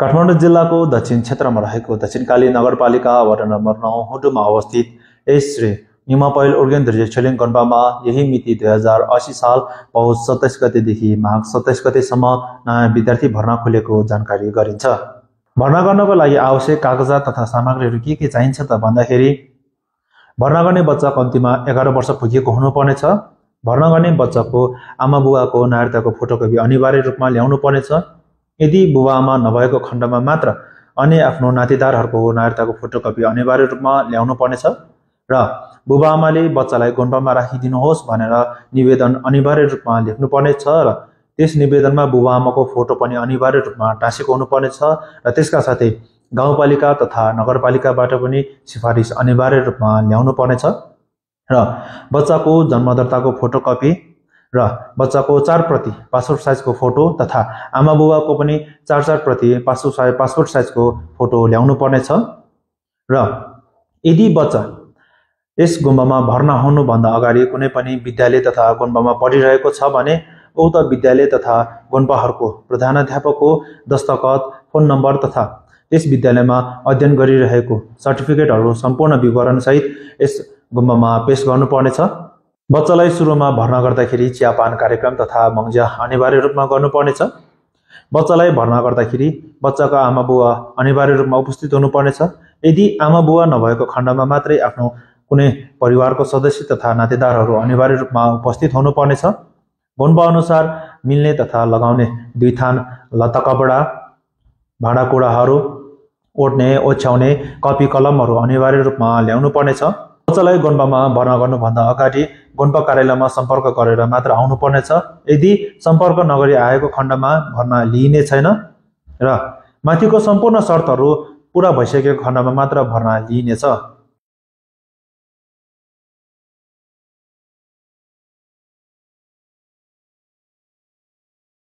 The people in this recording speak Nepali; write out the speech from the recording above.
काठमाडौँ जिल्लाको दक्षिण क्षेत्रमा रहेको दक्षिणकाली नगरपालिका वडा नम्बर 9 हुडुमा अवस्थित यस श्री निमा पहिल ओर्गेन छेलिङ गन्पामा यही मिति 2080 साल पौष 27 गतेदेखि माघ 27 गतेसम्म नयाँ विद्यार्थी भर्ना खुलेको जानकारी गरिन्छ। भर्ना गर्नको लागि आवश्यक कागजात तथा सामग्रीहरू के चाहिन्छ त भन्दाखेरि भर्ना गर्ने बच्चा कम्तीमा 11 वर्ष पुगेको हुनुपर्नेछ। भर्ना गर्ने बच्चाको आमा बुवाको नागरिकताको फोटोकपी अनिवार्य रूपमा ल्याउनु पर्नेछ। यदि बुबा आमा नभएको खण्डमा मात्र अन्य आफ्नो नातेदारहरूको नागरिकताको फोटोकपी अनिवार्य रूपमा ल्याउनु पर्नेछ र बुबा आमाले बच्चालाई गोन्पामा राखिदिनुहोस् भनेर निवेदन अनिवार्य रूपमा लेख्नु पर्नेछ र त्यस निवेदनमा बुबा आमाको फोटो पनि अनिवार्य रूपमा टाँसेको हुनुपर्नेछ र त्यसका साथै गाउँपालिका तथा नगरपालिकाबाट पनि सिफारिस अनिवार्य रूपमा ल्याउनु पर्नेछ र बच्चाको जन्मदर्ताको फोटोकपी र बच्चाको 4 प्रति पासपोर्ट साइजको फोटो तथा आमा बुबाको पनि 4 प्रति पासपोर्ट साइजको फोटो ल्याउनु पर्नेछ र यदि बच्चा यस गुम्बामा भर्ना हुनुभन्दा अगाडि कुनै पनि विद्यालय तथा गुम्बामा पढिरहेको छ भने उक्त विद्यालय तथा गुम्बाहरूको प्रधानाध्यापकको दस्तखत, फोन नम्बर तथा यस विद्यालयमा अध्ययन गरिरहेको सर्टिफिकेटहरू सम्पूर्ण विवरणसहित यस गुम्बामा पेश गर्नुपर्नेछ। बच्चालाई सुरुमा भर्ना गर्दाखेरि चियापान कार्यक्रम तथा मङ्जा अनिवार्य रूपमा गर्नुपर्नेछ। बच्चालाई भर्ना गर्दाखेरि बच्चाका आमा बुवा अनिवार्य रूपमा उपस्थित हुनुपर्नेछ। यदि आमा बुवा नभएको खण्डमा मात्रै आफ्नो कुनै परिवारको सदस्य तथा नातेदारहरू अनिवार्य रूपमा उपस्थित हुनुपर्नेछ। गुम्बा अनुसार मिल्ने तथा लगाउने 2 थान लत्ता कपडा, भाँडाकुँडाहरू, ओढ्ने ओछ्याउने कपी कलमहरू अनिवार्य रूपमा ल्याउनु पर्नेछ। बच्चालाई गुम्बामा भर्ना गर्नुभन्दा अगाडि गुम्बा कार्यालयमा सम्पर्क गरेर मात्र आउनु पर्नेछ। यदि सम्पर्क नगरी आएको खण्डमा भर्ना लिइने छैन र माथिको सम्पूर्ण शर्तहरू पूरा भइसकेको खण्डमा मात्र भर्ना लिइनेछ।